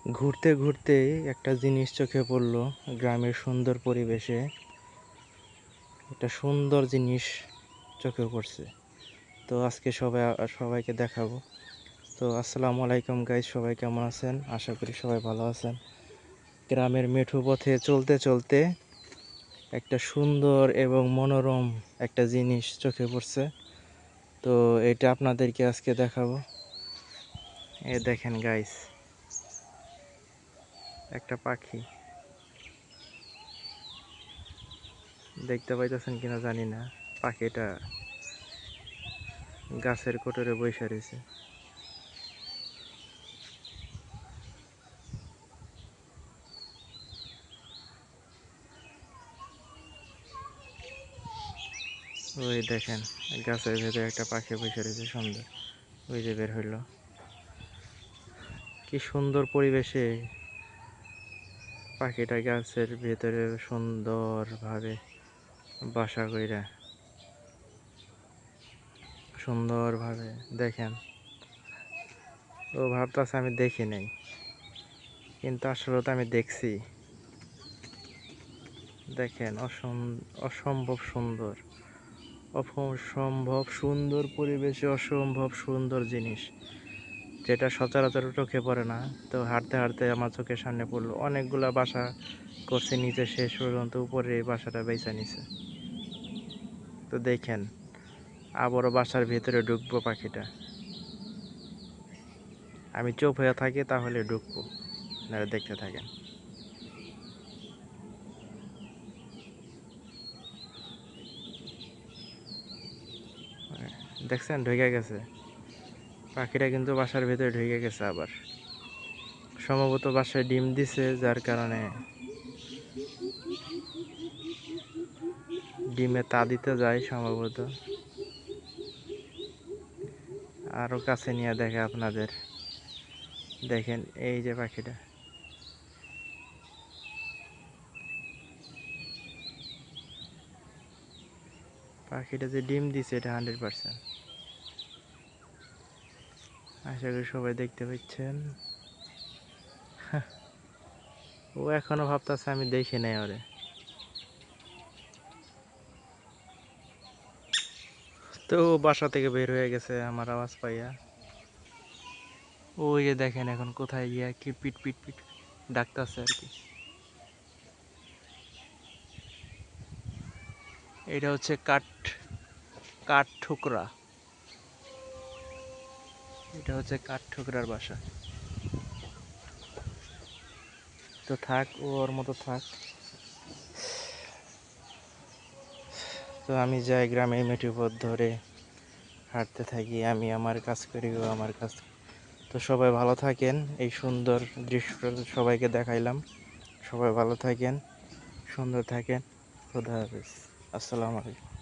ঘুরতে ঘুরতে একটা জিনিস চোখে পড়লো। গ্রামের সুন্দর পরিবেশে একটা সুন্দর জিনিস চোখে পড়ছে। তো আজকে সবাইকে দেখাবো। তো আসসালামু আলাইকুম গাইস, সবাই কেমন আছেন? আশা করি সবাই ভালো আছেন। গ্রামের মেঠো পথে চলতে চলতে একটা সুন্দর এবং মনোরম একটা জিনিস চোখে পড়ছে। তো এটা আপনাদেরকে আজকে দেখাবো। এ দেখেন গাইস, একটা পাখি দেখতে পাইতেছেন কিনা জানি না। পাখিটা গাছের কোটরে বইসা রয়েছে। ওই দেখেন, গাছের ভেতরে একটা পাখি বসে রয়েছে সুন্দর। ওই যে বের হইলো। কি সুন্দর পরিবেশে পাখিটা গাছের ভেতরে সুন্দরভাবে বাসা কইরা সুন্দরভাবে দেখেন। ও ভাবতেছে আমি দেখি নাই, কিন্তু আসলে তো আমি দেখছি। দেখেন, অসম্ভব সুন্দর, অসম্ভব সুন্দর পরিবেশে অসম্ভব সুন্দর জিনিস, যেটা সচরাচর চোখে পড়ে না। তো হাঁটতে হাঁটতে আমার চোখের সামনে পড়লো। অনেকগুলা বাসা করছে নিচে, শেষ পর্যন্ত উপরে এই বাসাটা বেচা নিছে। তো দেখেন, আবারও বাসার ভিতরে ঢুকবো পাখিটা। আমি চুপ হয়ে থাকি তাহলে ঢুকবো। আপনারা দেখতে থাকেন। দেখছেন, ঢুকে গেছে পাখিটা, কিন্তু বাসার ভিতরে ঢুকে গেছে আবার। সম্ভবত বাসায় ডিম দিছে, যার কারণে ডিমে তা দিতে যায় সম্ভবত। আরো কাছে নিয়ে দেখে আপনাদের। দেখেন, এই যে পাখিটা, পাখিটা যে ডিম দিছে এটা 100%। আশা করি সবাই দেখতে পাচ্ছেন। ও এখনো ভাবতেছে আমি দেখি নাই ওরে। তো ও বাসা থেকে বের হয়ে গেছে আমার আওয়াজ পাইয়া। ওই যে দেখেন এখন কোথায় গিয়া কি পিট পিট পিট ডাকতেছে আর কি। এটা হচ্ছে কাঠ ঠুকরা। এটা হচ্ছে কাঠ ঠুকরার বাসা। তো থাক, ও ওর মতো থাক। তো আমি যাই গ্রামের মেঠো পথ ধরে হাঁটতে থাকি। আমি আমার কাজ করি, ও আমার কাজ। তো সবাই ভালো থাকেন। এই সুন্দর দৃশ্যটা সবাইকে দেখাইলাম। সবাই ভালো থাকেন, সুন্দর থাকেন। খোদা হাফেজ। আসসালামু আলাইকুম।